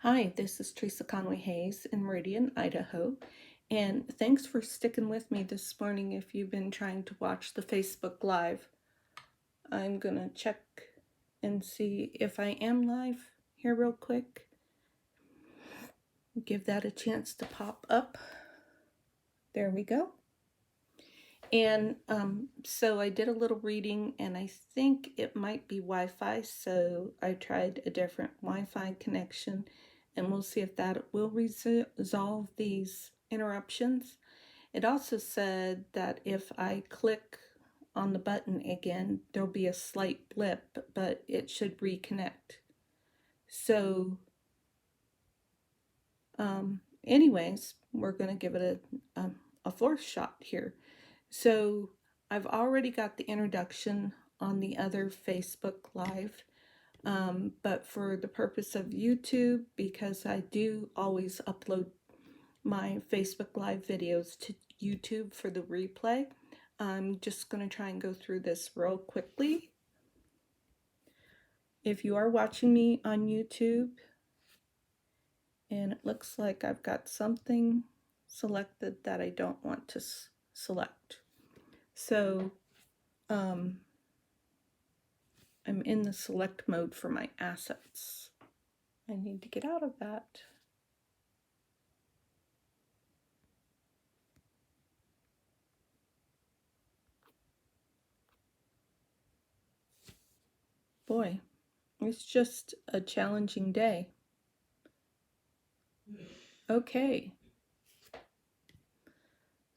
Hi, this is Teresa Conway-Hayes in Meridian, Idaho, and thanks for sticking with me this morning if you've been trying to watch the Facebook Live. I'm gonna check and see if I am live here real quick. Give that a chance to pop up. There we go. And so I did a little reading, and I think it might be Wi-Fi, so I tried a different Wi-Fi connection, and we'll see if that will resolve these interruptions. It also said that if I click on the button again, there'll be a slight blip, but it should reconnect. So anyways, we're going to give it a fourth shot here. So I've already got the introduction on the other Facebook Live, but for the purpose of YouTube, because I do always upload my Facebook Live videos to YouTube for the replay, I'm just going to try and go through this real quickly. If you are watching me on YouTube, and it looks like I've got something selected that I don't want to select. So I'm in the select mode for my assets. I need to get out of that. Boy, it's just a challenging day. Okay.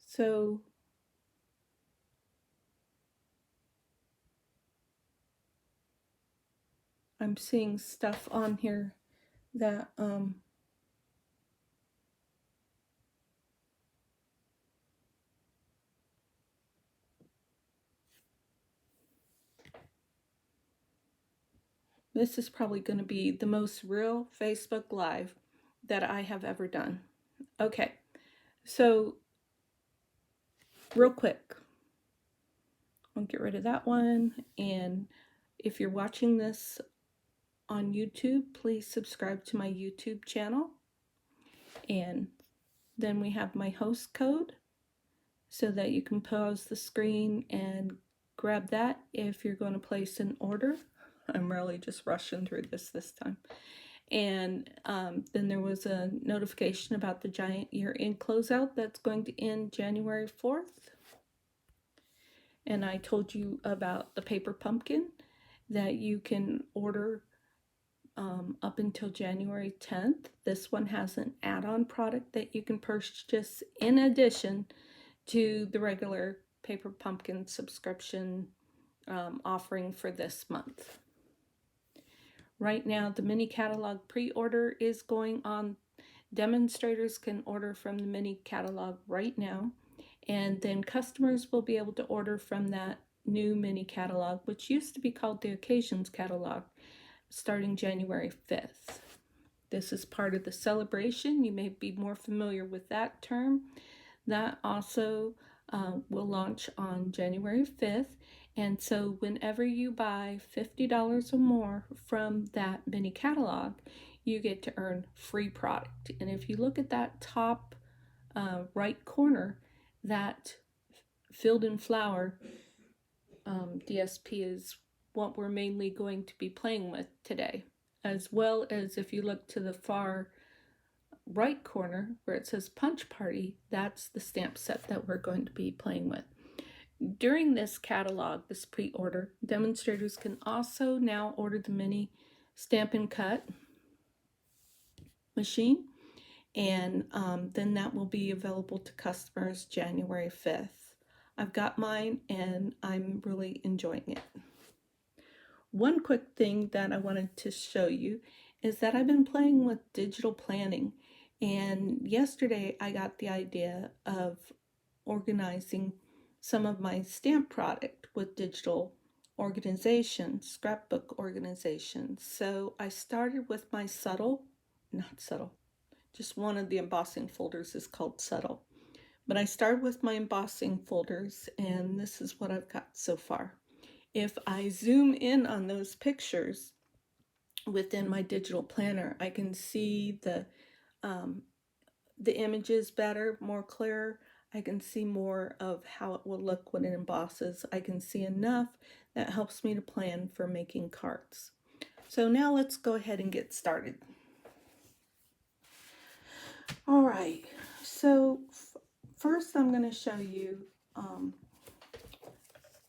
So I'm seeing stuff on here that this is probably going to be the most real Facebook Live that I have ever done. Okay, so real quick, I'll get rid of that one. And if you're watching this on YouTube, please subscribe to my YouTube channel. And then we have my host code so that you can pause the screen and grab that if you're going to place an order. I'm really just rushing through this time. And then there was a notification about the giant year-end closeout that's going to end January 4th. And I told you about the paper pumpkin that you can order up until January 10th. This one has an add-on product that you can purchase in addition to the regular paper pumpkin subscription offering for this month. Right now, the mini catalog pre-order is going on. Demonstrators can order from the mini catalog right now, and then customers will be able to order from that new mini catalog, which used to be called the Occasions catalog, starting January 5th. This is part of the celebration. You may be more familiar with that term. That also will launch on January 5th. And so whenever you buy $50 or more from that mini catalog, you get to earn free product. And if you look at that top right corner, that filled in flower DSP is what we're mainly going to be playing with today, as well as if you look to the far right corner where it says Punch Party, that's the stamp set that we're going to be playing with. During this catalog, this pre-order, demonstrators can also now order the mini Stamp and Cut machine, and then that will be available to customers January 5th. I've got mine and I'm really enjoying it. One quick thing that I wanted to show you is that I've been playing with digital planning, and yesterday I got the idea of organizing some of my stamp product with digital organization, scrapbook organization. So I started with my just one of the embossing folders is called Subtle. But I started with my embossing folders, and this is what I've got so far. If I zoom in on those pictures, within my digital planner. I can see the images better, more clear. I can see more of how it will look when it embosses. I can see enough that helps me to plan for making cards. So now let's go ahead and get started. All right, so first I'm going to show you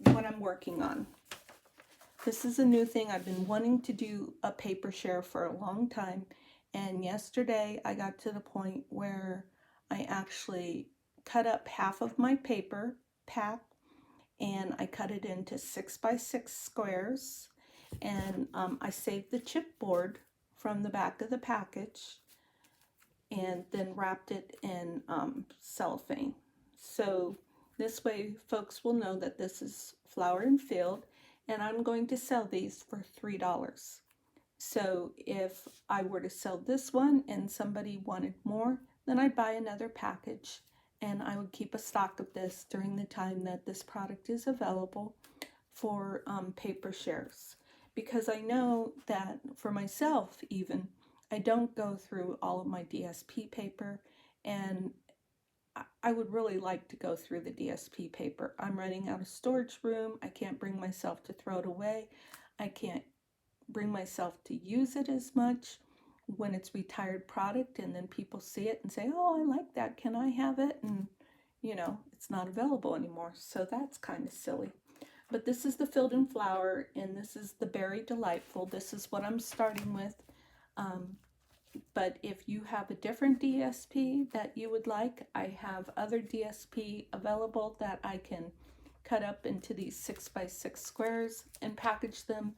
what I'm working on. This is a new thing. I've been wanting to do a paper share for a long time, and yesterday I got to the point where I actually cut up half of my paper pack and I cut it into 6x6 squares, and I saved the chipboard from the back of the package and then wrapped it in cellophane. So this way folks will know that this is Flower and Field, and I'm going to sell these for $3. So if I were to sell this one and somebody wanted more, then I'd buy another package and I would keep a stock of this during the time that this product is available for paper shares. Because I know that for myself even, I don't go through all of my DSP paper, and I would really like to go through the DSP paper. I'm running out of storage room. I can't bring myself to throw it away. I can't bring myself to use it as much when it's retired product and then people see it and say, oh, I like that, can I have it? And you know, it's not available anymore, so that's kind of silly. But this is the Filled and Flower, and this is the Berry Delightful. This is what I'm starting with. But if you have a different DSP that you would like, I have other DSP available that I can cut up into these 6x6 squares and package them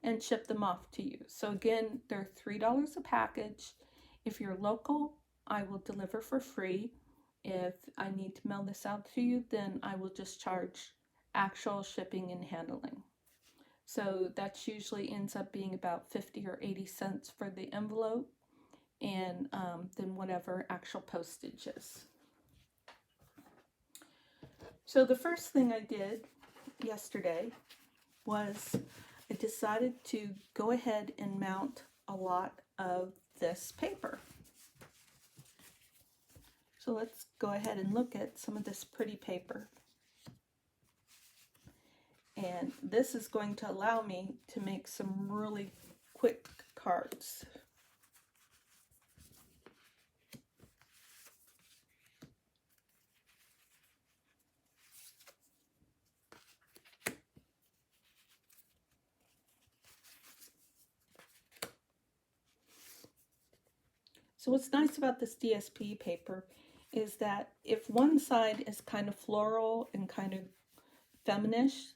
and ship them off to you. So again, they're $3 a package. If you're local, I will deliver for free. If I need to mail this out to you, then I will just charge actual shipping and handling. So that usually ends up being about 50 or 80 cents for the envelope, and then whatever actual postage is. So the first thing I did yesterday was I decided to go ahead and mount a lot of this paper. So let's go ahead and look at some of this pretty paper. And this is going to allow me to make some really quick cards. So what's nice about this DSP paper is that if one side is kind of floral and kind of feminish,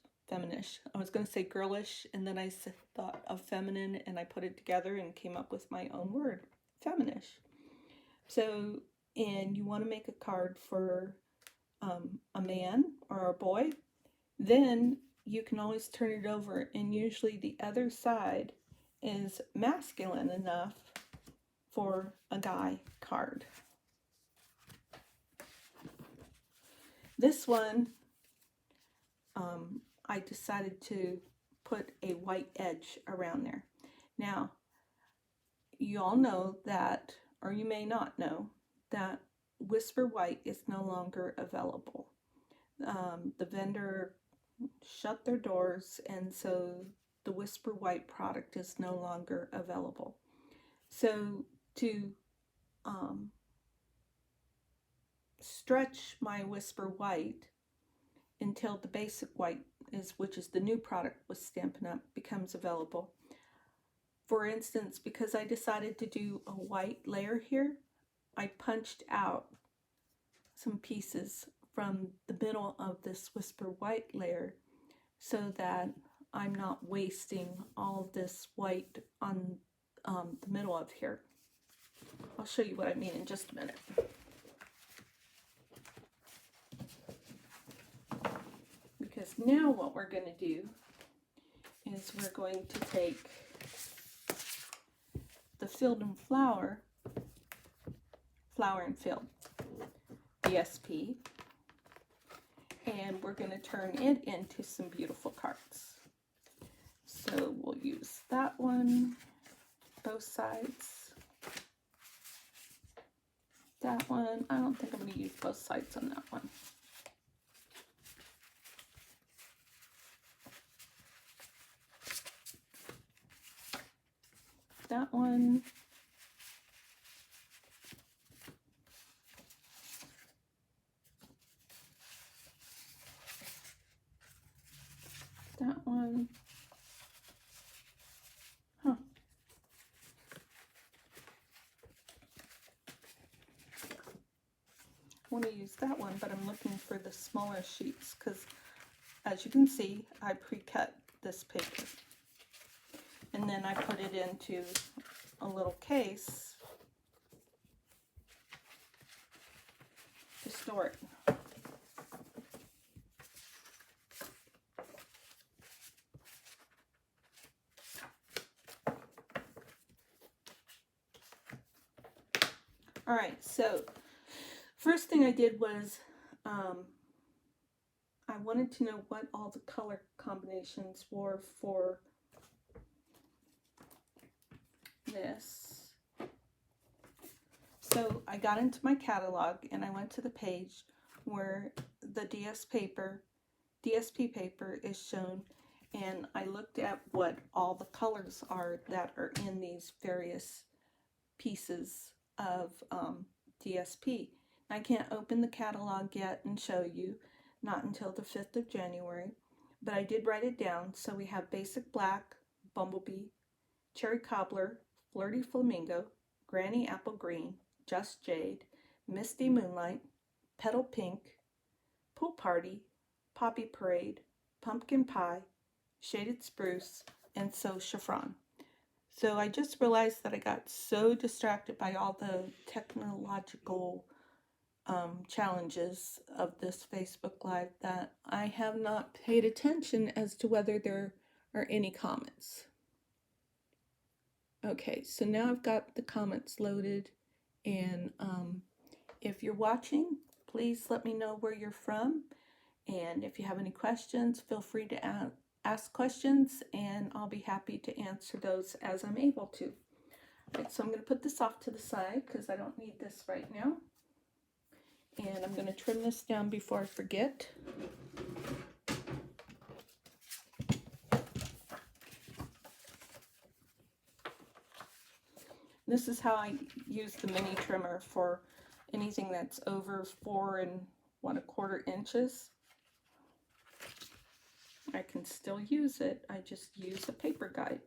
I was going to say girlish, and then I thought of feminine and I put it together and came up with my own word, feminish. So, and you want to make a card for a man or a boy, then you can always turn it over, and usually the other side is masculine enough for a guy card. This one, I decided to put a white edge around there. Now, you all know that, or you may not know, that Whisper White is no longer available. The vendor shut their doors, and so the Whisper White product is no longer available. So to stretch my Whisper White until the basic white which is the new product with Stampin' Up, becomes available. For instance, because I decided to do a white layer here, I punched out some pieces from the middle of this Whisper White layer so that I'm not wasting all of this white on the middle of here. I'll show you what I mean in just a minute. Because now what we're going to do is we're going to take the Filled and Flower and Field DSP, and we're going to turn it into some beautiful cards. So we'll use that one, both sides. That one, I don't think I'm going to use both sides on that one. That one. That one. Huh. I want to use that one, but I'm looking for the smaller sheets because, as you can see, I pre-cut this paper. And then I put it into a little case to store it. All right, so first thing I did was I wanted to know what all the color combinations were for this. So I got into my catalog and I went to the page where the DSP paper is shown, and I looked at what all the colors are that are in these various pieces of DSP. I can't open the catalog yet and show you, not until the 5th of January, but I did write it down. So we have Basic Black, Bumblebee, Cherry Cobbler, Flirty Flamingo, Granny Apple Green, Just Jade, Misty Moonlight, Petal Pink, Pool Party, Poppy Parade, Pumpkin Pie, Shaded Spruce, and So Chiffon. So I just realized that I got so distracted by all the technological challenges of this Facebook Live that I have not paid attention as to whether there are any comments. Okay, so now I've got the comments loaded, and if you're watching, please let me know where you're from, and if you have any questions, feel free to ask questions, and I'll be happy to answer those as I'm able to. All right, so I'm going to put this off to the side because I don't need this right now. And I'm going to trim this down before I forget. This is how I use the mini trimmer for anything that's over 4 1/4 inches. I can still use it, I just use a paper guide.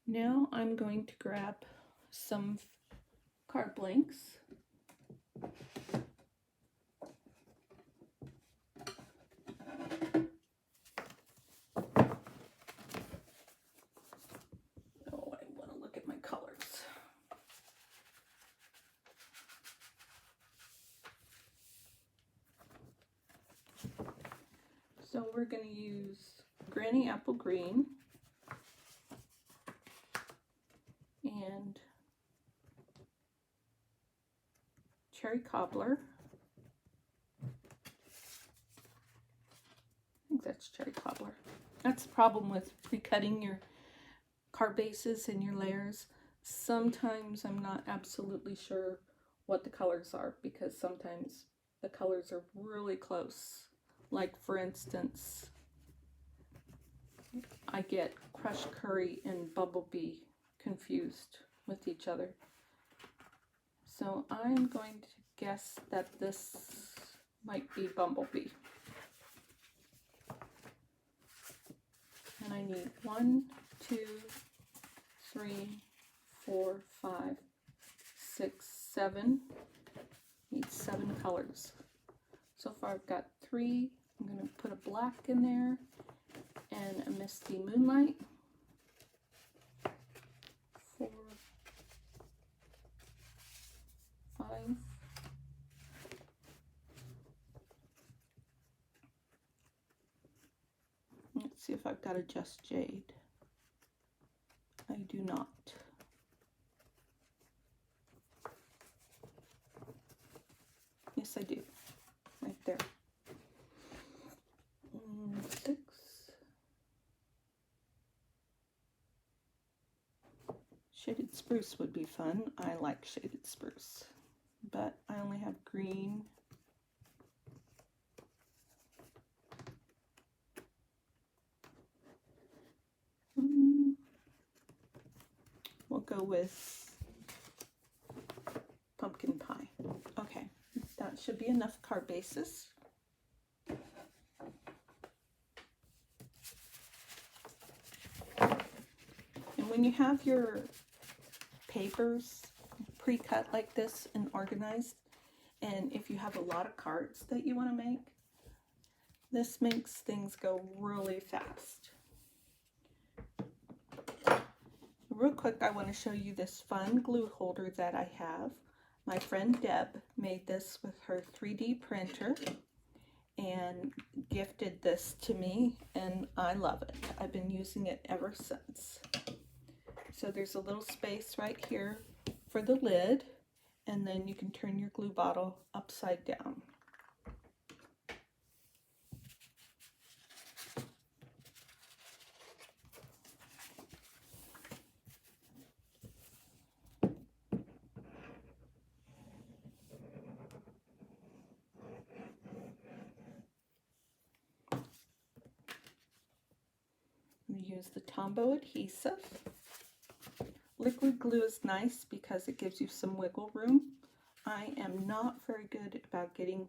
Now I'm going to grab some card blanks. Oh, I want to look at my colors. So we're going to use Granny Apple Green and Cherry Cobbler. I think that's Cherry Cobbler. That's the problem with pre-cutting your card bases and your layers. Sometimes I'm not absolutely sure what the colors are because sometimes the colors are really close. Like for instance, I get Crushed Curry and Bumblebee confused with each other. So I'm going to guess that this might be Bumblebee. And I need 1, 2, 3, 4, 5, 6, 7. Need 7 colors. So far I've got 3. I'm going to put a black in there and a Misty Moonlight. 4, 5. Let's see if I've got a Just Jade. I do not. Yes, I do. Right there. 6. Shaded spruce would be fun. I like shaded spruce, but I only have green. We'll go with pumpkin pie. Okay, that should be enough card bases. And when you have your papers pre-cut like this and organized, and if you have a lot of cards that you want to make, this makes things go really fast. Real quick, I want to show you this fun glue holder that I have. My friend Deb made this with her 3D printer and gifted this to me, and I love it. I've been using it ever since. So there's a little space right here for the lid, and then you can turn your glue bottle upside down. Use the Tombow adhesive. Liquid glue is nice because it gives you some wiggle room. I am not very good about getting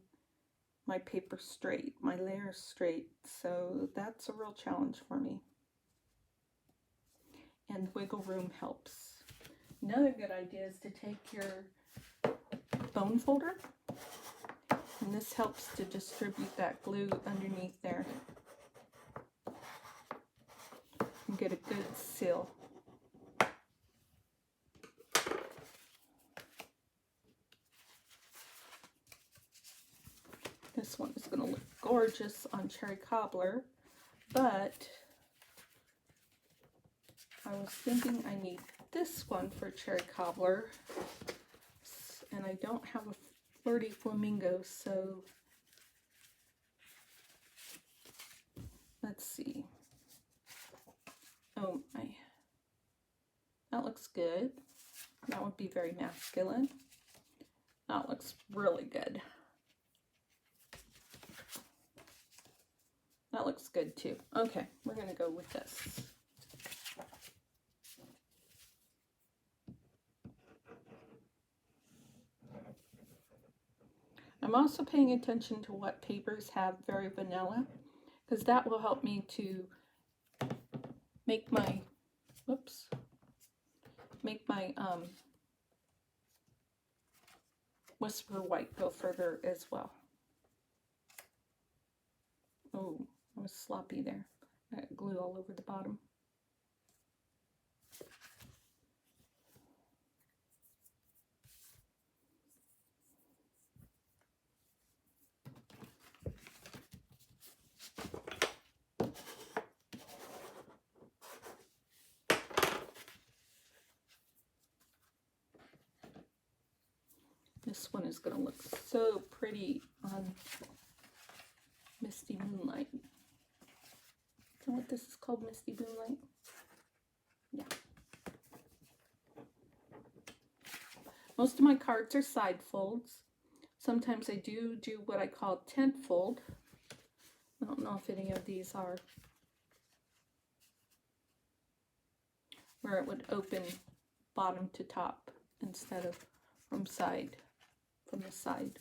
my paper straight, my layers straight, so that's a real challenge for me. And wiggle room helps. Another good idea is to take your bone folder, and this helps to distribute that glue underneath there. And get a good seal. This one is going to look gorgeous on cherry cobbler, but I was thinking I need this one for cherry cobbler, and I don't have a flirty flamingo, so let's see. Oh my, that looks good. That would be very masculine. That looks really good. That looks good too. Okay, we're going to go with this. I'm also paying attention to what papers have very vanilla, because that will help me to make my, Whisper White go further as well. Oh, I was sloppy there. I got glue all over the bottom. This one is going to look so pretty on Misty Moonlight. Is that what this is called, Misty Moonlight? Yeah. Most of my cards are side folds. Sometimes I do what I call tent fold. I don't know if any of these are, where it would open bottom to top instead of from the side.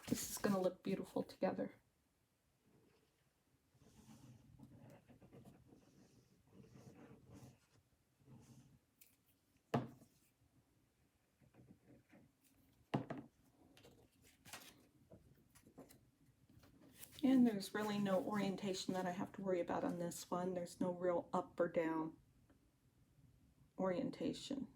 This is going to look beautiful together. And there's really no orientation that I have to worry about on this one. There's no real up or down orientation.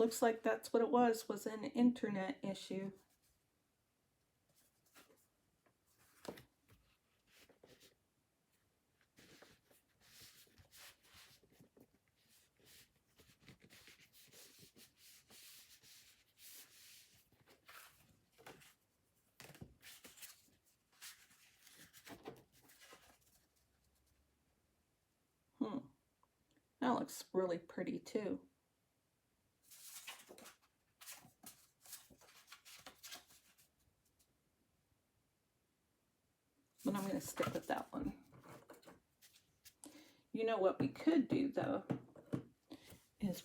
Looks like that's what it was an internet issue. That looks really pretty too. But I'm going to stick with that one. You know what we could do though, is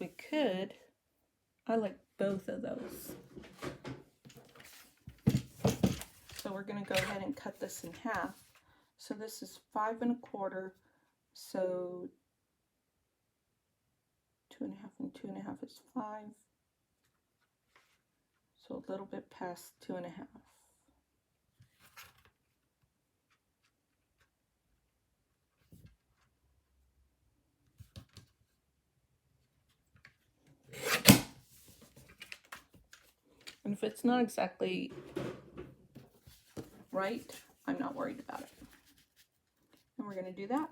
I like both of those. So we're going to go ahead and cut this in half. So this is 5 1/4, so 2 1/2 and 2 1/2 is 5. So a little bit past 2 1/2. And if it's not exactly right, I'm not worried about it. And we're going to do that.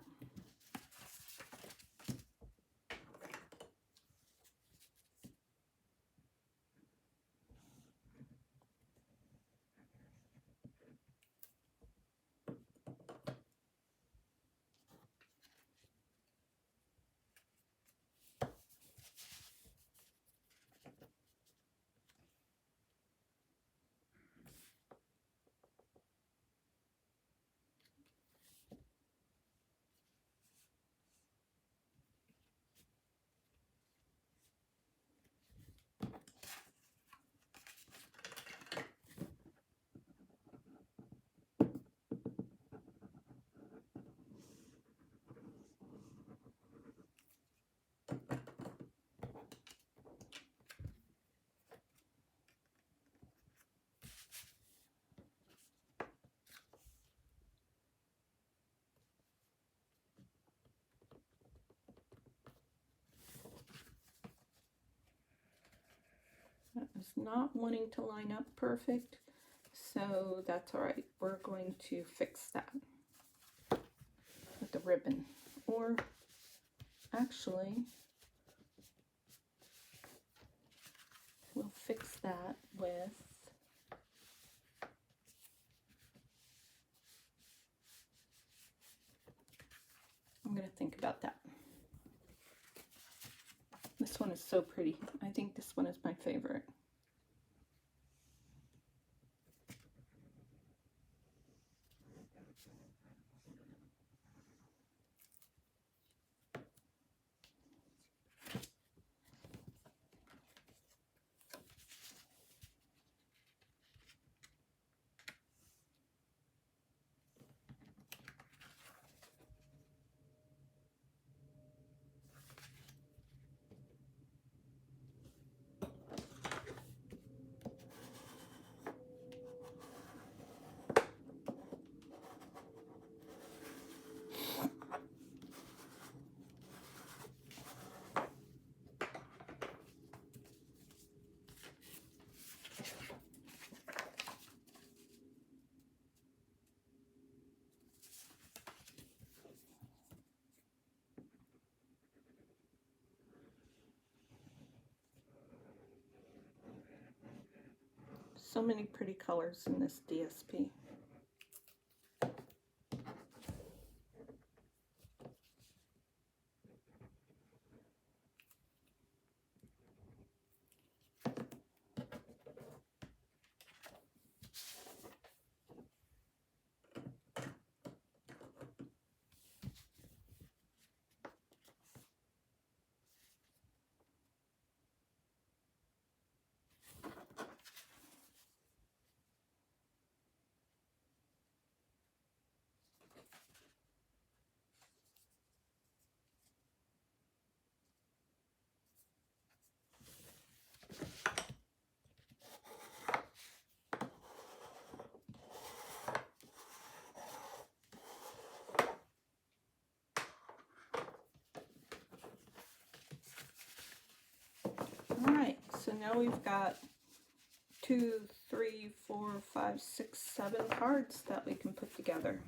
That is not wanting to line up perfect, so that's all right. We're going to fix that with the ribbon, or actually we'll fix that with I'm going to think about that. This one is so pretty. I think this one is my favorite. So many pretty colors in this DSP. now we've got 2, 3, 4, 5, 6, 7 cards that we can put together.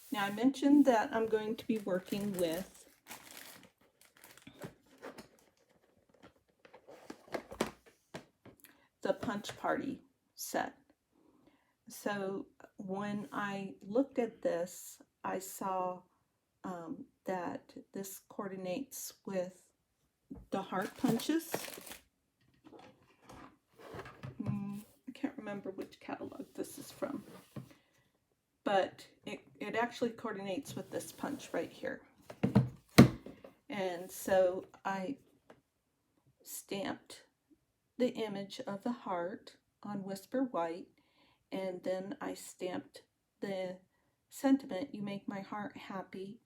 Now I mentioned that I'm going to be working with the Punch Party set. So when I looked at this, I saw that this coordinates with the heart punches. I can't remember which catalog this is from, but it actually coordinates with this punch right here. And so I stamped the image of the heart on Whisper White, and then I stamped the sentiment, "You make my heart happy."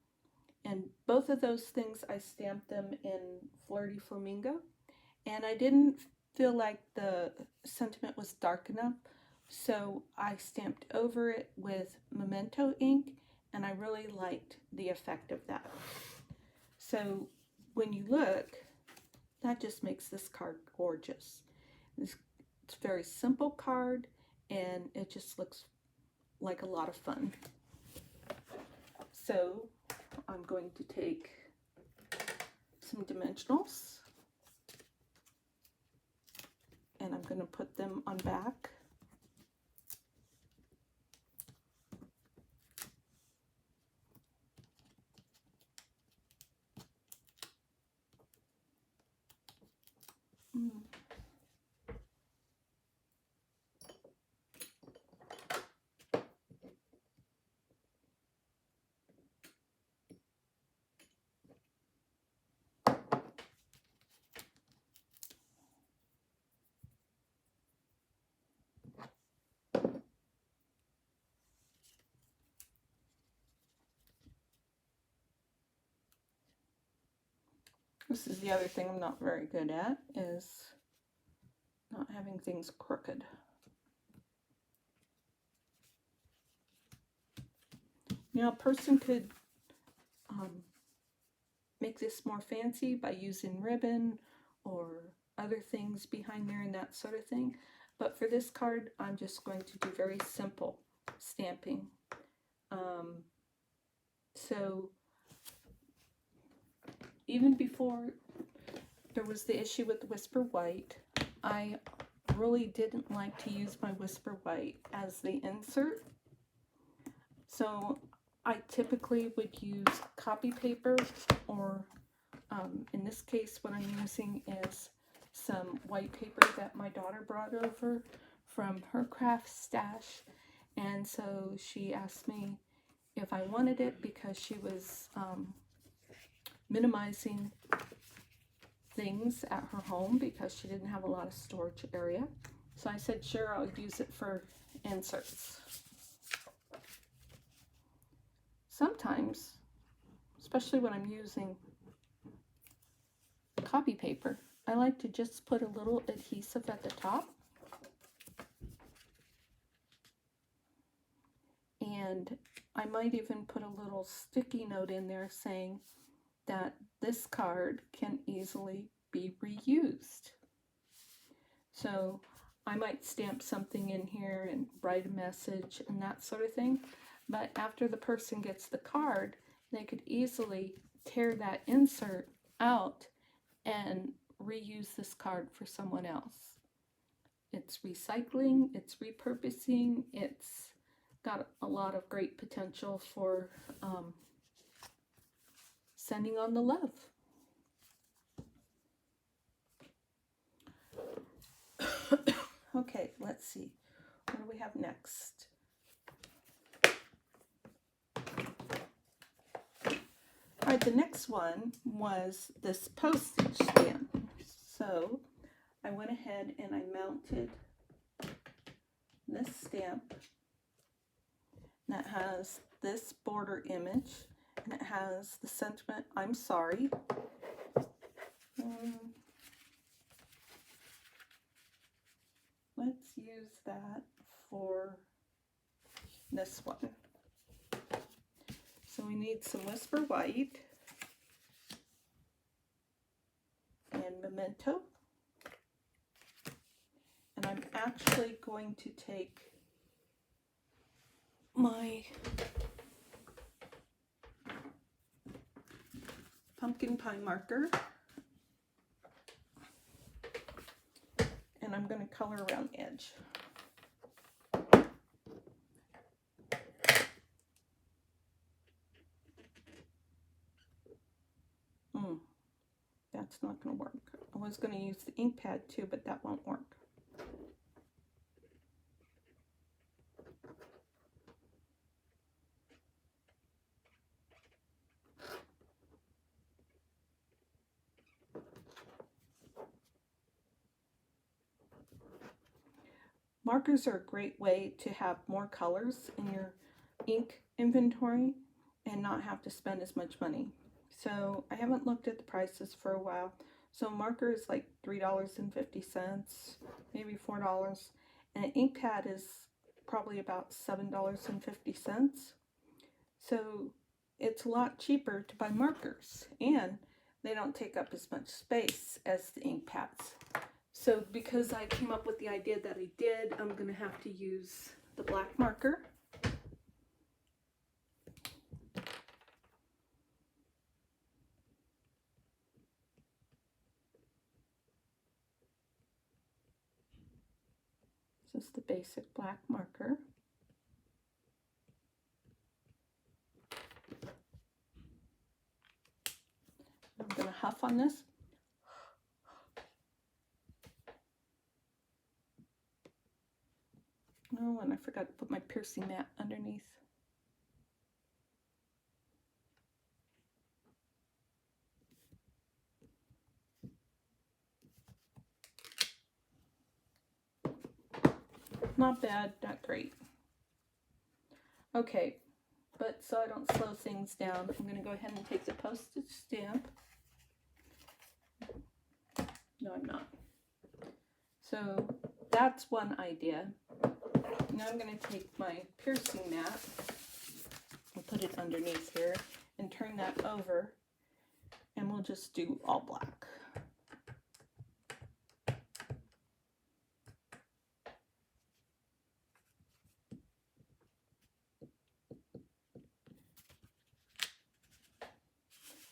And both of those things, I stamped them in Flirty Flamingo, and I didn't feel like the sentiment was dark enough, so I stamped over it with Memento ink, and I really liked the effect of that. So when you look, that just makes this card gorgeous. It's a very simple card, and it just looks like a lot of fun. So I'm going to take some dimensionals, and I'm going to put them on back. This is the other thing I'm not very good at, is not having things crooked. Now a person could make this more fancy by using ribbon or other things behind there and that sort of thing. But for this card, I'm just going to do very simple stamping. So even before there was the issue with the Whisper White, I really didn't like to use my Whisper White as the insert. So I typically would use copy paper, or in this case what I'm using is some white paper that my daughter brought over from her craft stash. And so she asked me if I wanted it because she was minimizing things at her home because she didn't have a lot of storage area. So I said, sure, I'll use it for inserts. Sometimes, especially when I'm using copy paper, I like to just put a little adhesive at the top. And I might even put a little sticky note in there saying that this card can easily be reused. So I might stamp something in here and write a message and that sort of thing. But after the person gets the card, they could easily tear that insert out and reuse this card for someone else. It's recycling, it's repurposing, it's got a lot of great potential for sending on the love. Okay, let's see. What do we have next? All right, the next one was this postage stamp. So I went ahead and I mounted this stamp that has this border image, and it has the sentiment, "I'm sorry." Let's use that for this one. So we need some Whisper White and Memento. And I'm actually going to take my pumpkin pie marker and I'm going to color around the edge. That's not going to work. I was going to use the ink pad too, but that won't work. Markers are a great way to have more colors in your ink inventory and not have to spend as much money. So I haven't looked at the prices for a while. So marker is like $3.50, maybe $4, and an ink pad is probably about $7.50. So it's a lot cheaper to buy markers, and they don't take up as much space as the ink pads. So because I came up with the idea that I did, I'm going to have to use the black marker. This is the basic black marker. I'm going to huff on this. Oh, and I forgot to put my piercing mat underneath. Not bad, not great. Okay, but so I don't slow things down, I'm going to go ahead and take the postage stamp. No, I'm not. So that's one idea. Now I'm going to take my piercing mat and put it underneath here and turn that over, and we'll just do all black.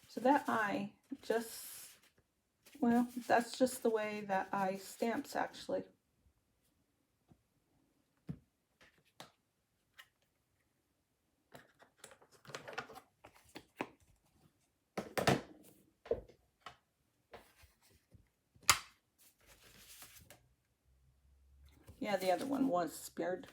So that eye just, well, that's just the way that eye stamps actually. Yeah, the other one was speared.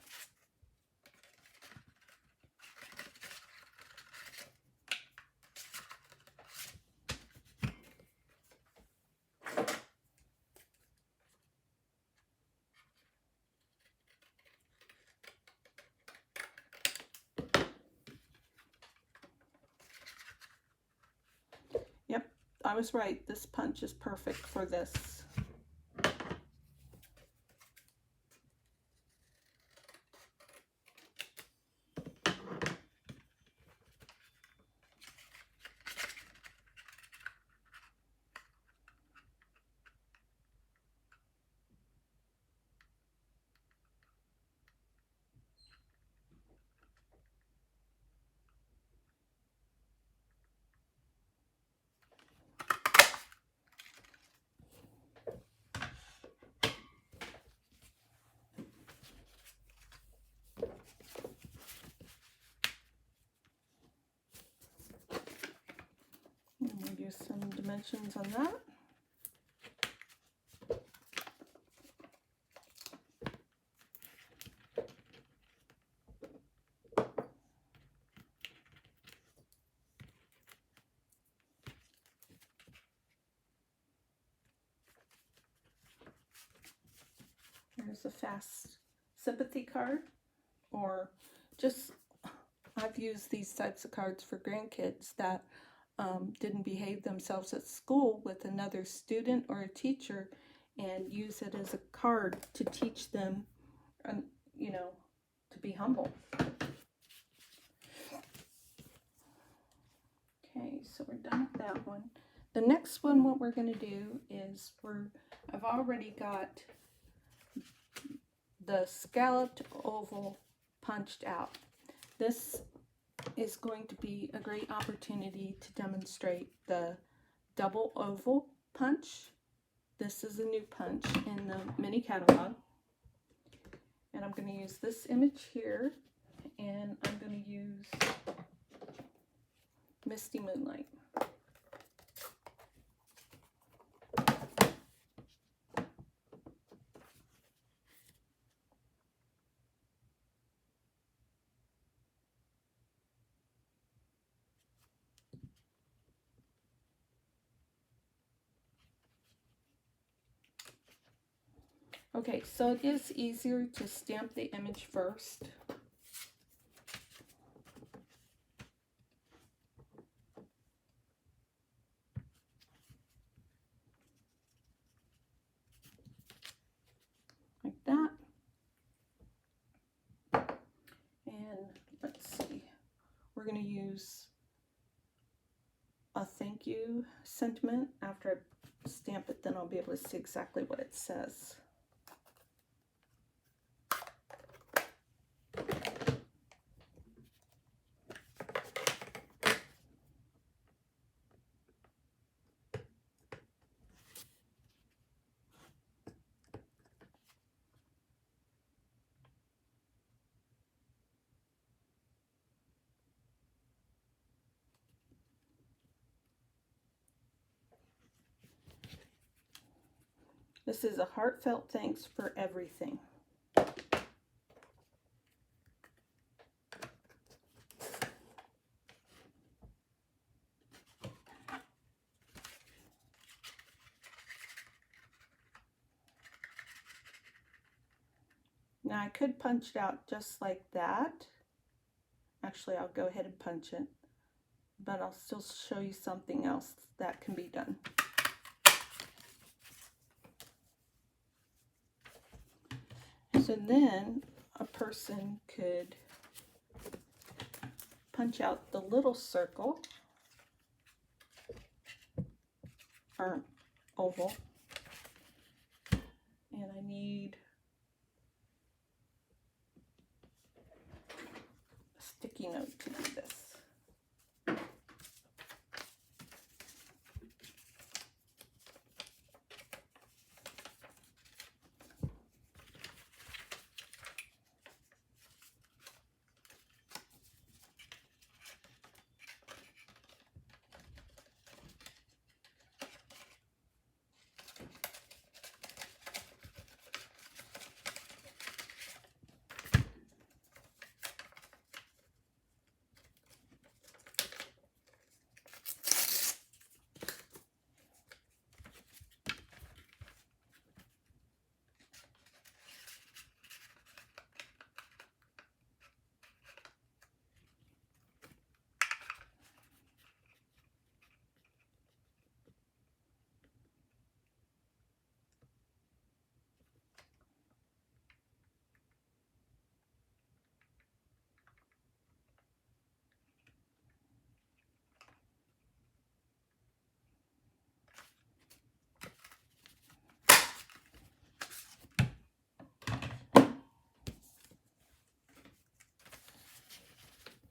Yep, I was right. This punch is perfect for this. And we'll use some dimensions on that. There's a fast sympathy card, or just, I've used these types of cards for grandkids that didn't behave themselves at school with another student or a teacher, and use it as a card to teach them, you know, to be humble. Okay, so we're done with that one. The next one, what we're going to do is I've already got the scalloped oval punched out. This is going to be a great opportunity to demonstrate the double oval punch. This is a new punch in the mini catalog. And I'm going to use this image here, and I'm going to use Misty Moonlight. Okay, so it is easier to stamp the image first. Like that. And let's see, we're going to use a thank you sentiment. After I stamp it, then I'll be able to see exactly what it says. This is a heartfelt thanks for everything. Now I could punch it out just like that. Actually, I'll go ahead and punch it, but I'll still show you something else that can be done. So then a person could punch out the little circle or oval, and I need a sticky note to do this.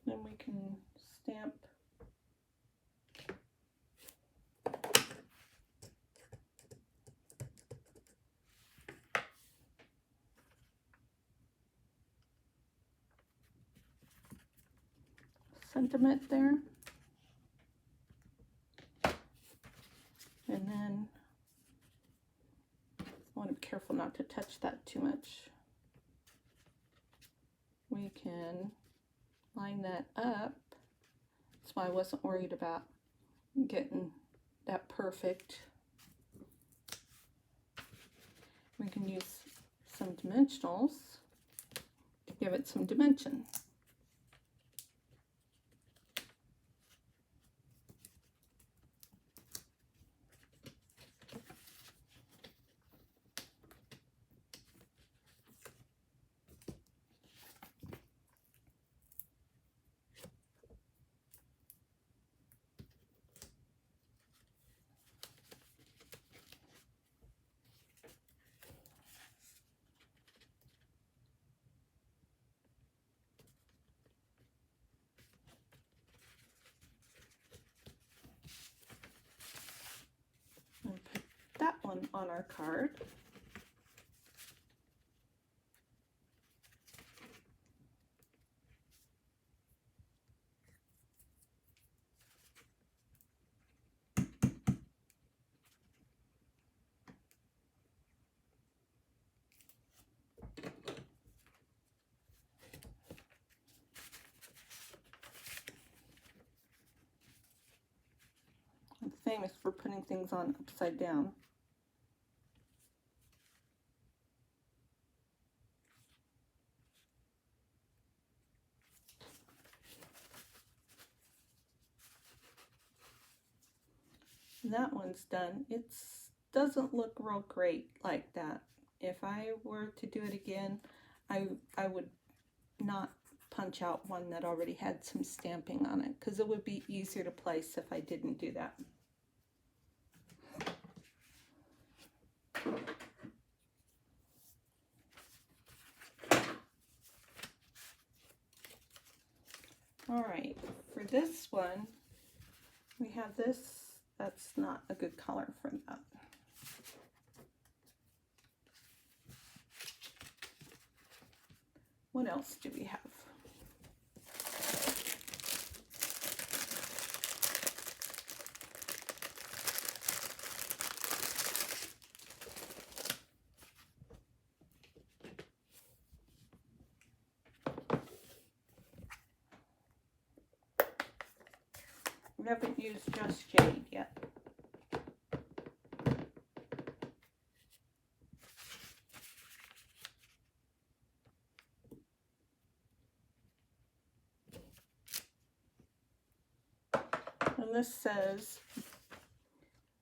Then we can stamp sentiment there. And then I want to be careful not to touch that too much. We can line that up. That's why I wasn't worried about getting that perfect. We can use some dimensionals to give it some dimension. one on our card. I'm famous for putting things on upside down. That one's done. It doesn't look real great like that. If I were to do it again, I would not punch out one that already had some stamping on it, because it would be easier to place if I didn't do that. All right, for this one, we have this. That's not a good color for that. What else do we have? We haven't used Just Jade yet. And this says,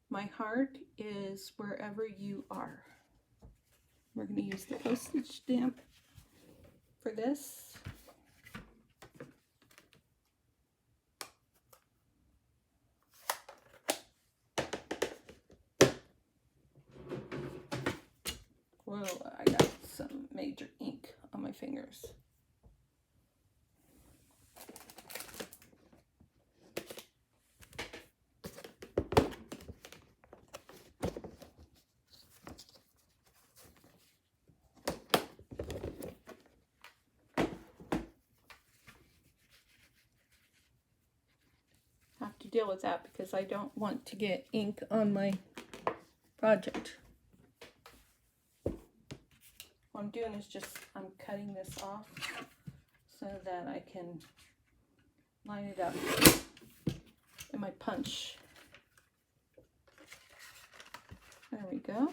"My heart is wherever you are." We're going to use the postage stamp for this. Whoa, I got some major ink on my fingers. Have to deal with that because I don't want to get ink on my project. What I'm doing is just, I'm cutting this off so that I can line it up in my punch. There we go.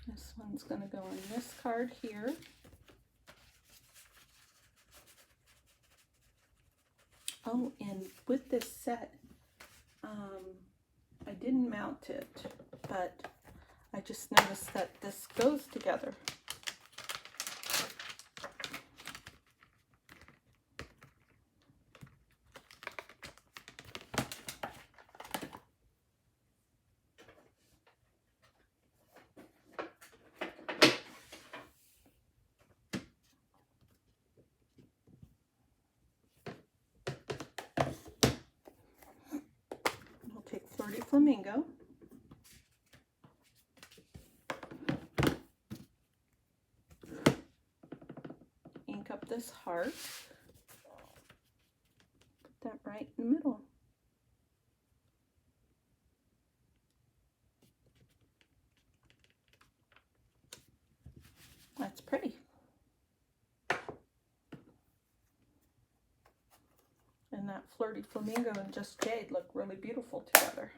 This one's going to go on this card here. Oh, and with this set, I didn't mount it, but I just noticed that this goes together. I'll take Flirty Flamingo. Ink up this heart. Put that right in the middle. That's pretty. And that Flirty Flamingo and Just Jade look really beautiful together.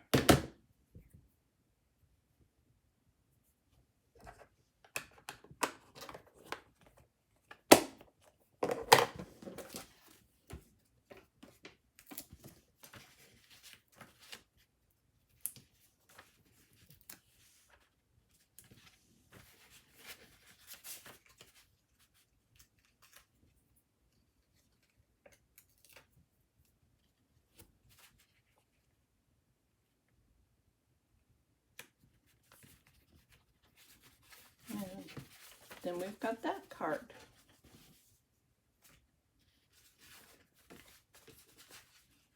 then we've got that card.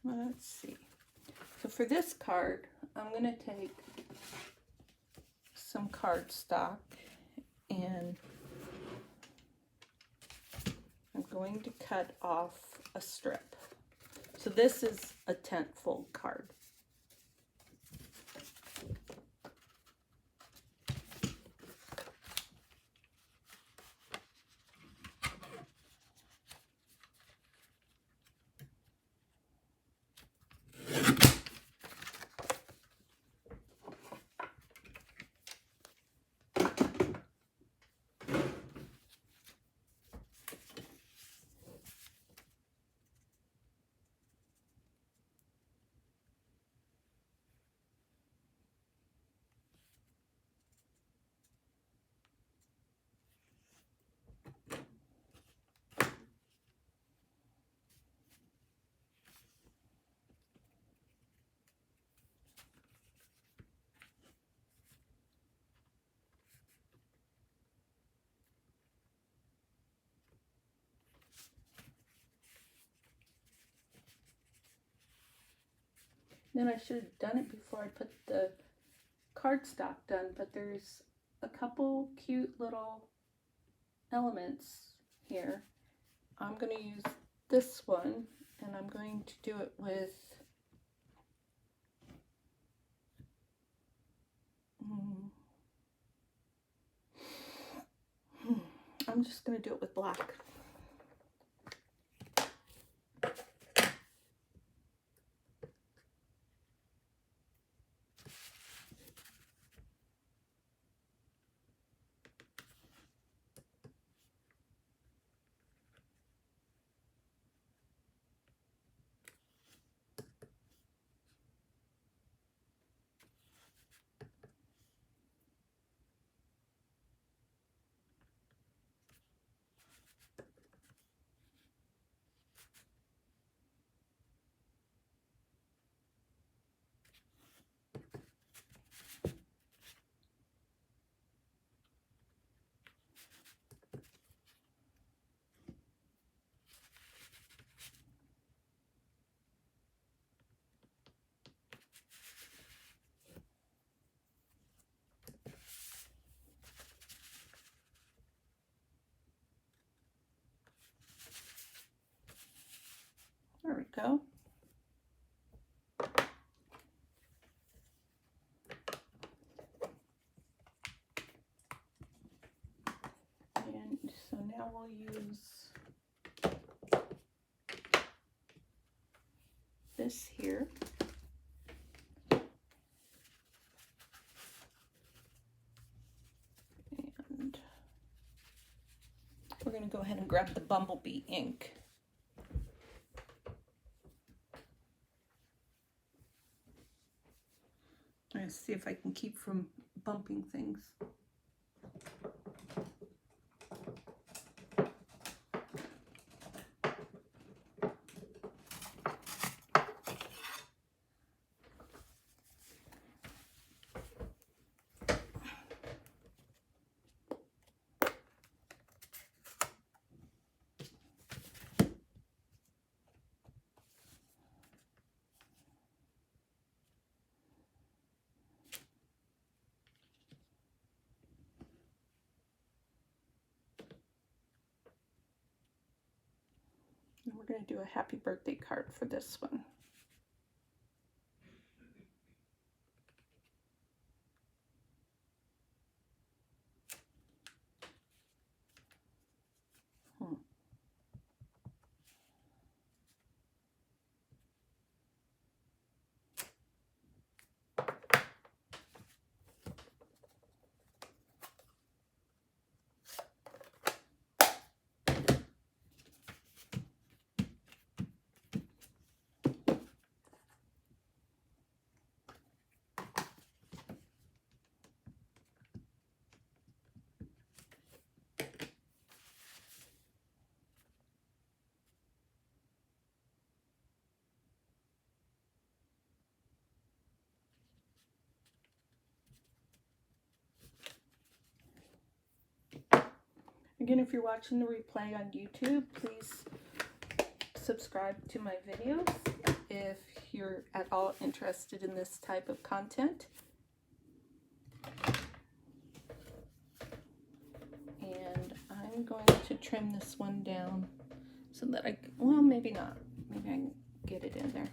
Let's see. So for this card, I'm going to take some cardstock and I'm going to cut off a strip. So this is a 10th fold card. Then I should have done it before I put the cardstock down, but there's a couple cute little elements here. I'm going to use this one, and I'm going to do it with I'm just going to do it with black. There we go. And so now we'll use this here. And we're going to go ahead and grab the bumblebee ink. Let's see if I can keep from bumping things. And we're going to do a happy birthday card for this one. Again, if you're watching the replay on YouTube, please subscribe to my videos if you're at all interested in this type of content. And I'm going to trim this one down so that well, maybe not. Maybe I can get it in there.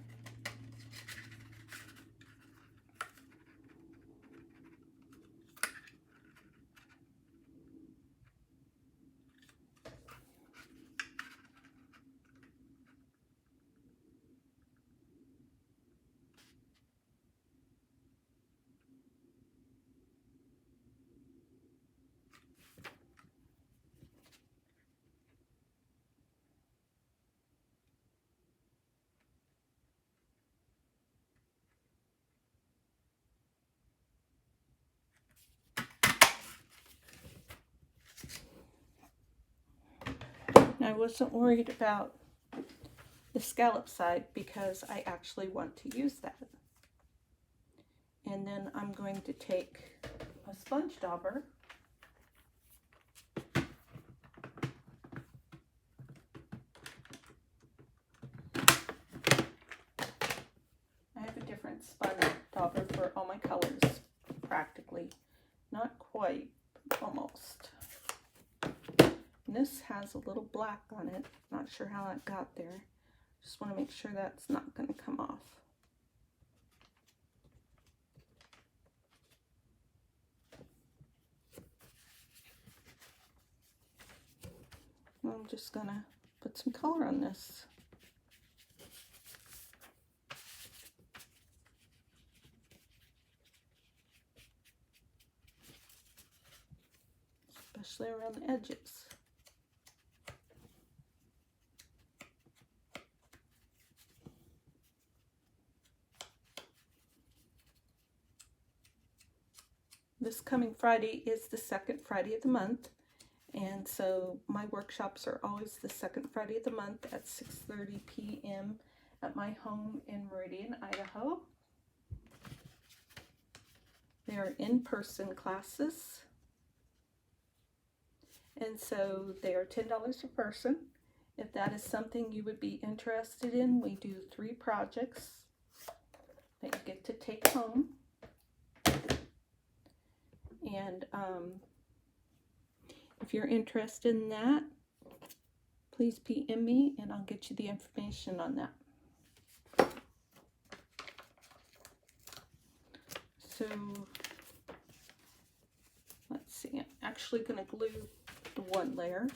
I wasn't worried about the scallop side because I actually want to use that. And then I'm going to take a sponge dauber I have a different sponge dauber for all my colors, practically. Not quite, but almost. And this has a little black on it. Not sure how that got there. Just want to make sure that's not going to come off. I'm just going to put some color on this. Especially around the edges. This coming Friday is the second Friday of the month, and so my workshops are always the second Friday of the month at 6:30 p.m. at my home in Meridian, Idaho. They are in-person classes, and so they are $10 a person. If that is something you would be interested in, we do 3 projects that you get to take home. And if you're interested in that, please PM me and I'll get you the information on that. So let's see, I'm actually going to glue the one layer.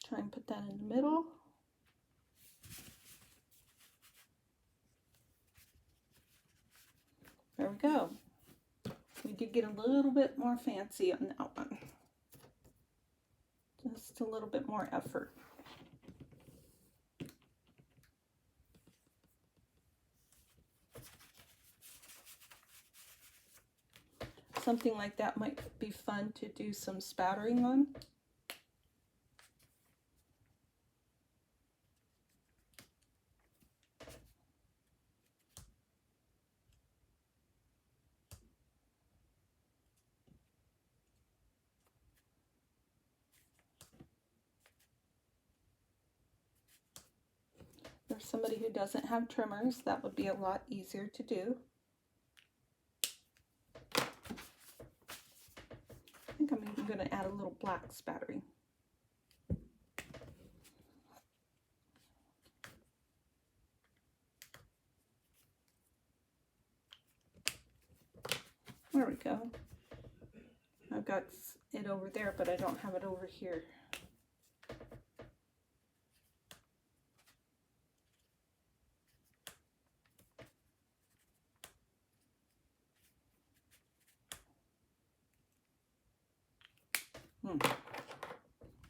Try and put that in the middle. There we go. We did get a little bit more fancy on that one. Just a little bit more effort. Something like that might be fun to do some spattering on. For somebody who doesn't have trimmers, that would be a lot easier to do. I think I'm even going to add a little black spattering. There we go. I've got it over there, but I don't have it over here.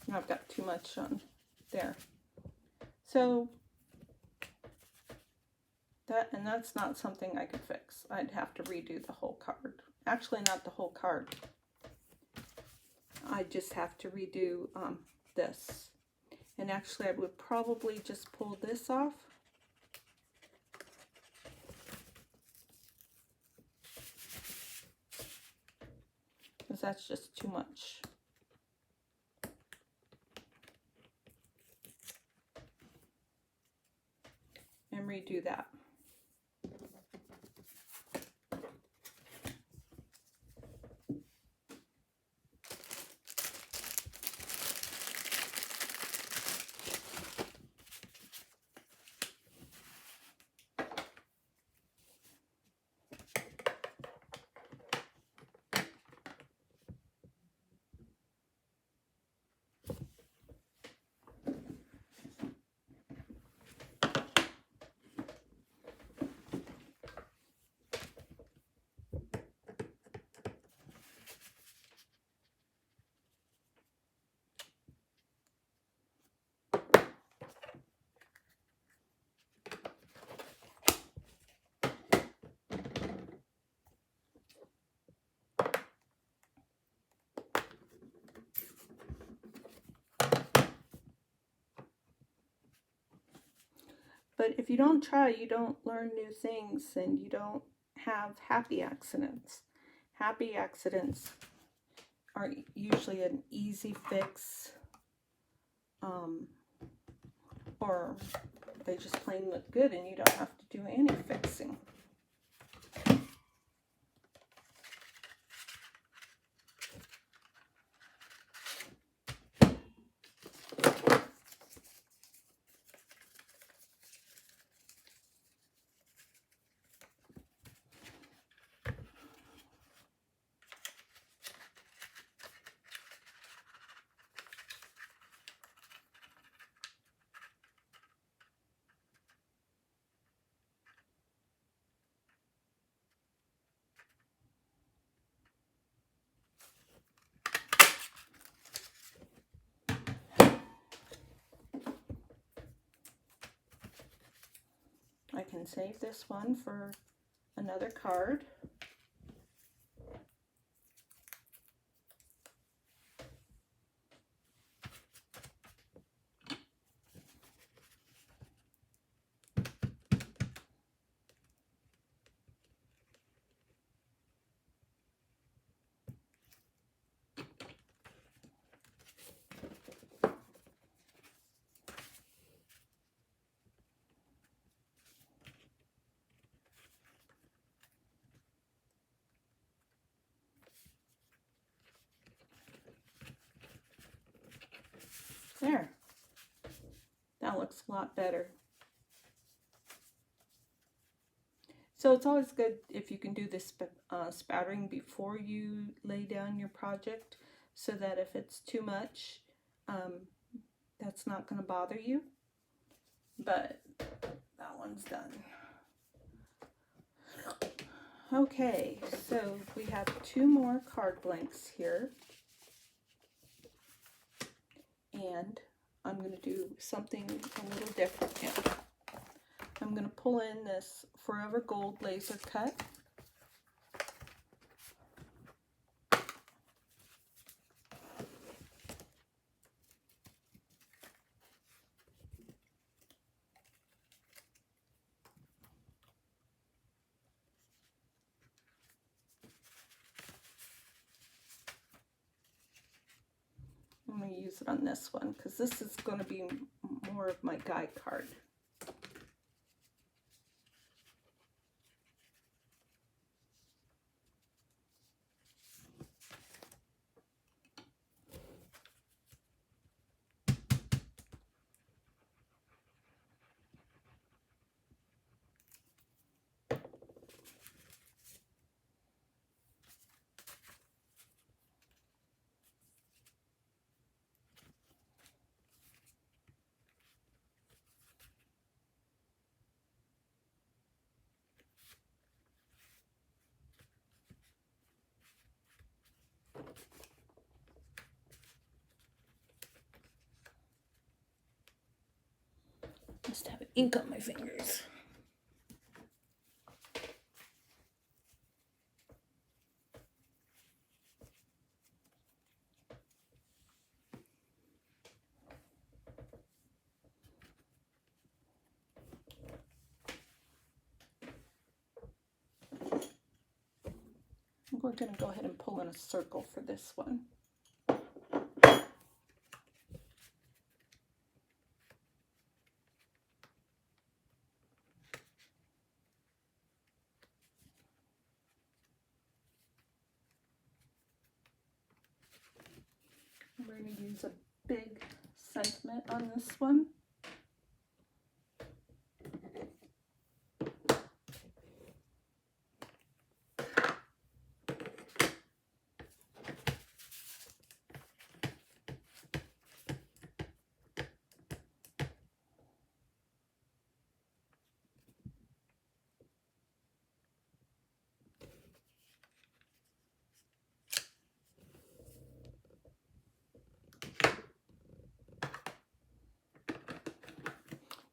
Now I've got too much on there. So that's not something I could fix. I'd have to redo the whole card. Actually, not the whole card. I just have to redo this. And actually, I would probably just pull this off. Because that's just too much. And redo that. But if you don't try, you don't learn new things, and you don't have happy accidents. Happy accidents are usually an easy fix, or they just plain look good and you don't have to do any fixing. I can save this one for another card. There. That looks a lot better. So it's always good if you can do this spattering before you lay down your project, so that if it's too much, that's not going to bother you. But that one's done. Okay, so we have 2 more card blanks here. And I'm going to do something a little different now. I'm going to pull in this Forever Gold laser cut. I'm going to use it on this one because this is going to be more of my guide card. must have ink on my fingers. We're going to go ahead and pull in a circle for this one. We're going to use a big sentiment on this one.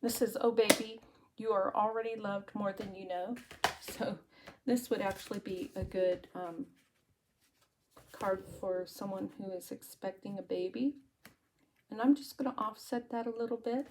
This is Oh Baby, You Are Already Loved More Than You Know. So this would actually be a good card for someone who is expecting a baby. And I'm just going to offset that a little bit.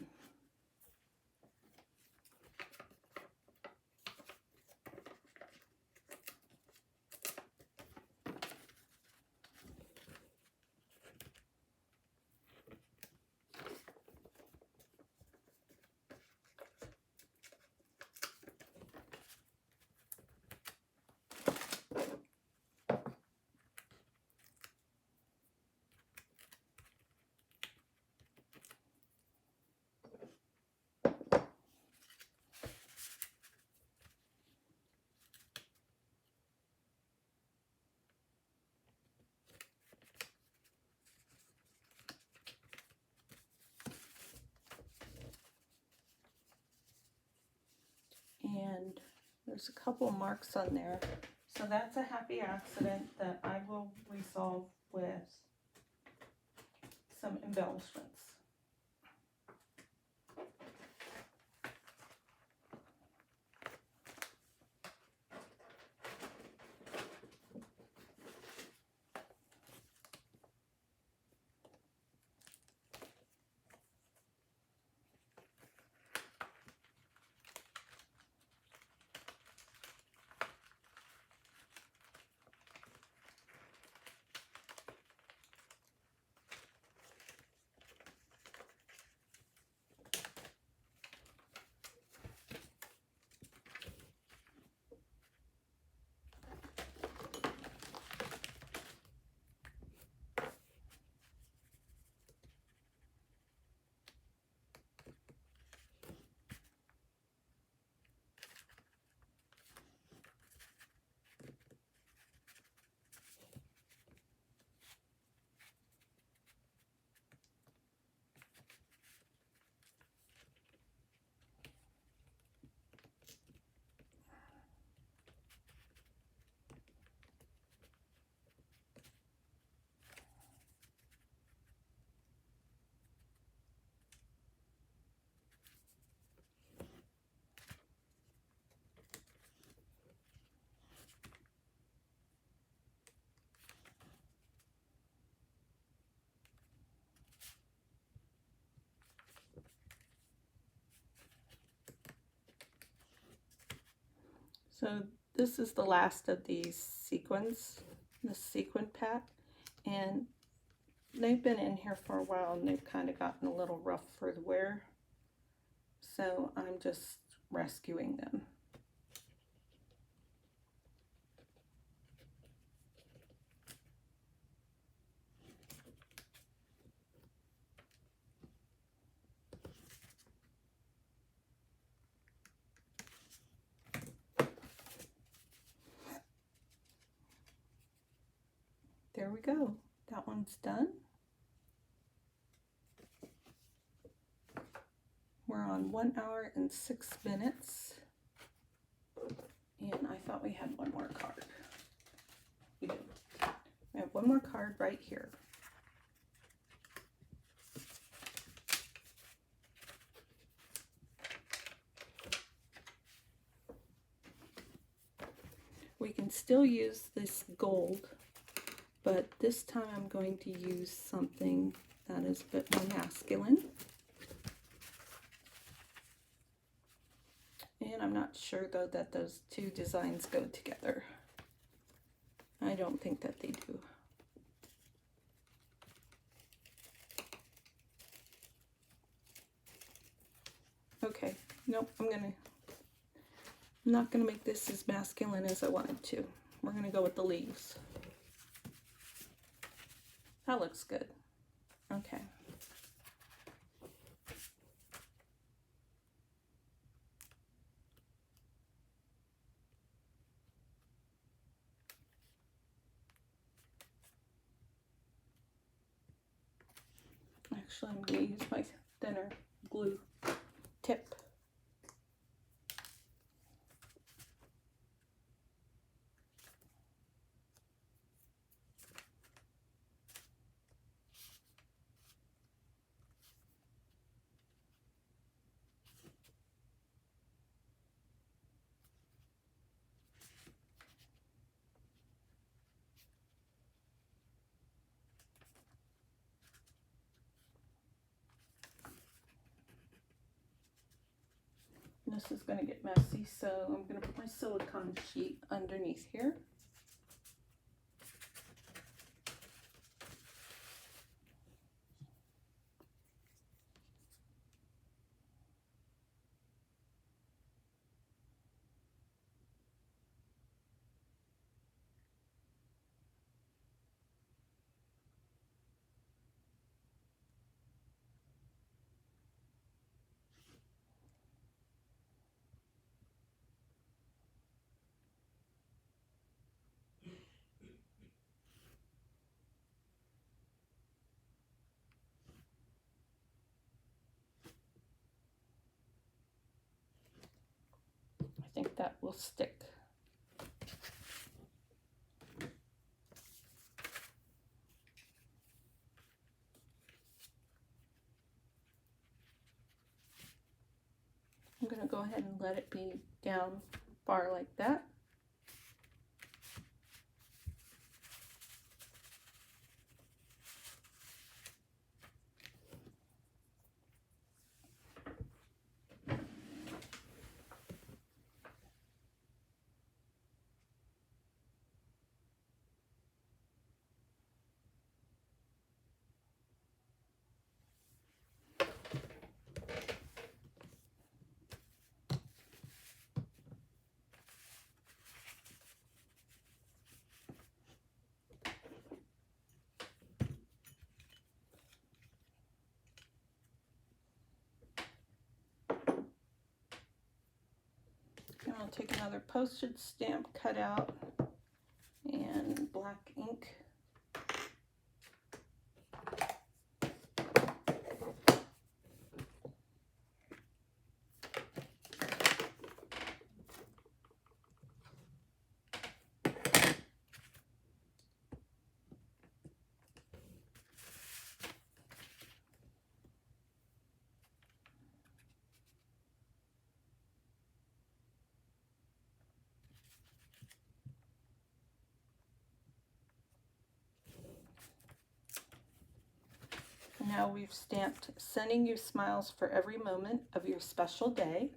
And there's a couple marks on there. So that's a happy accident that I will resolve with some embellishments. So this is the last of these sequins, the sequin pack, and they've been in here for a while and they've kind of gotten a little rough for the wear. So I'm just rescuing them. There we go. That one's done. We're on 1 hour and 6 minutes. And I thought we had one more card. We do. We have one more card right here. still use this gold, but this time I'm going to use something that is a bit more masculine. And I'm not sure though that those two designs go together. I don't think that they do. Okay, nope, I'm not gonna make this as masculine as I wanted to. We're gonna go with the leaves. That looks good. Okay. Actually, I'm gonna use my thinner glue tip. This is going to get messy, so I'm going to put my silicone sheet underneath here. I think that will stick. I'm going to go ahead and let it be down far like that. And I'll take another postage stamp cutout and black ink. Now we've stamped "Sending you smiles for every moment of your special day."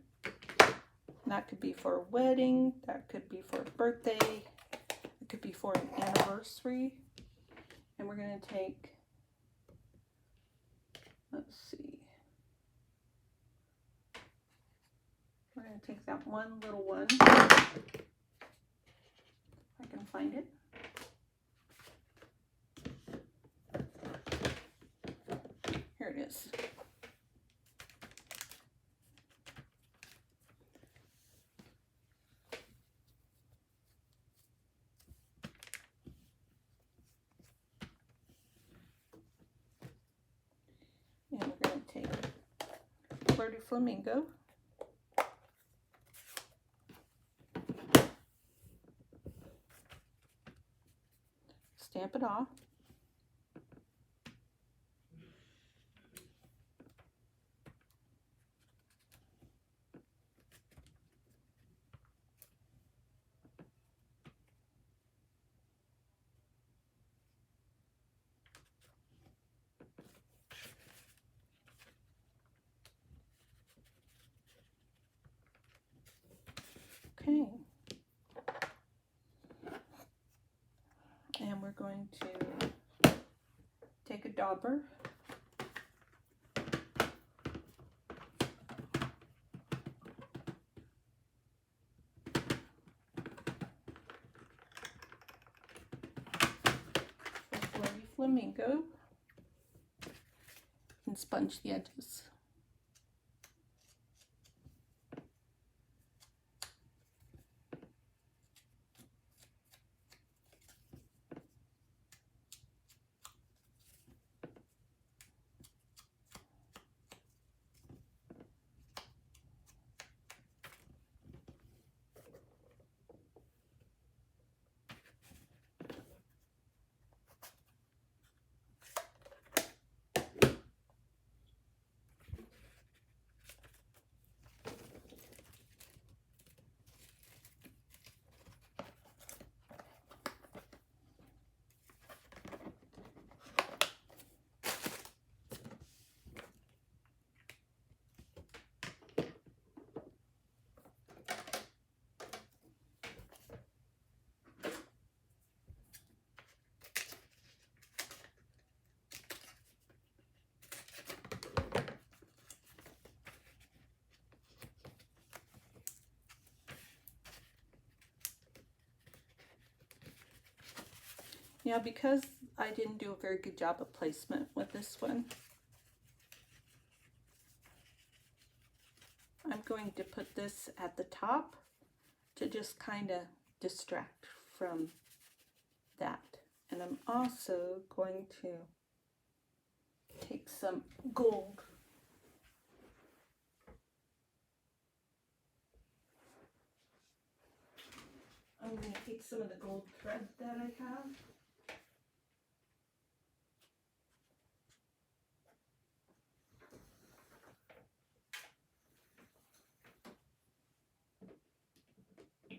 That could be for a wedding, that could be for a birthday, it could be for an anniversary. And we're going to take, let's see, we're going to take that one little one, if I can find it. Here it is. And we're going to take Fleur de Flamingo. Stamp it off. going to take a dauber. Flirty Flamingo and sponge the edges. Now, because I didn't do a very good job of placement with this one, I'm going to put this at the top to just kind of distract from that. And I'm also going to take some gold. I'm going to take some of the gold thread that I have.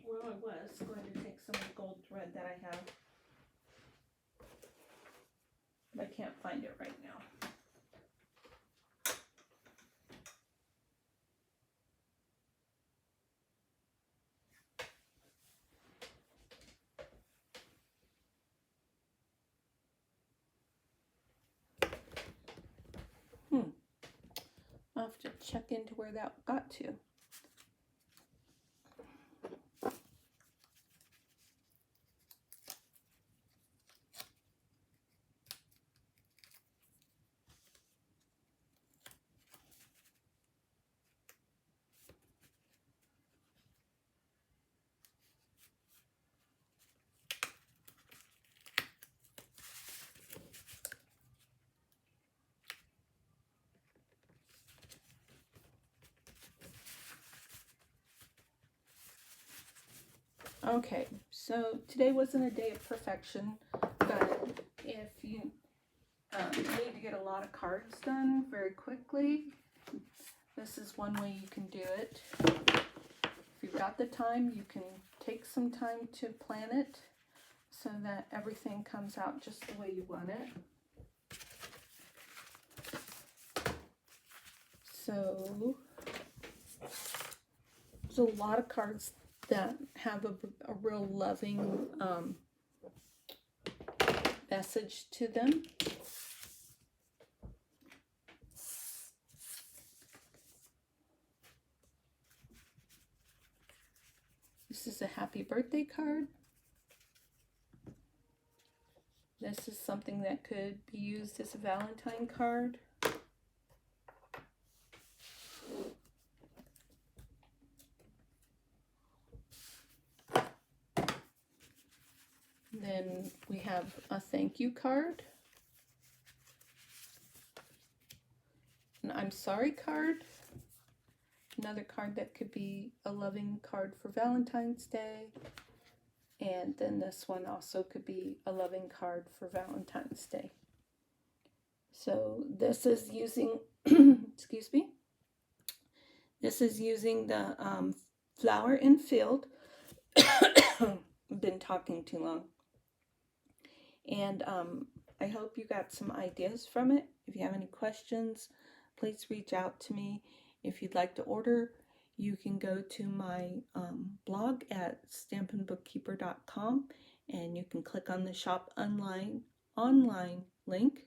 Well, I was going to take some of the gold thread that I have, but I can't find it right now. I'll have to check into where that got to. Okay, so today wasn't a day of perfection, but if you need to get a lot of cards done very quickly, this is one way you can do it. If you've got the time, you can take some time to plan it so that everything comes out just the way you want it. So there's a lot of cards that have a real loving message to them. This is a happy birthday card. This is something that could be used as a Valentine card. Then we have a thank you card, an I'm sorry card, another card that could be a loving card for Valentine's Day, and then this one also could be a loving card for Valentine's Day. So this is using, excuse me, this is using the Flower and Field. I've been talking too long. And I hope you got some ideas from it. If you have any questions, please reach out to me. If you'd like to order, you can go to my blog at stampinbookkeeper.com and you can click on the shop online link,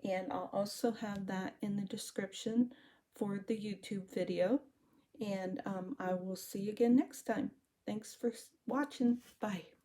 and I'll also have that in the description for the YouTube video. And I will see you again next time. Thanks for watching. Bye.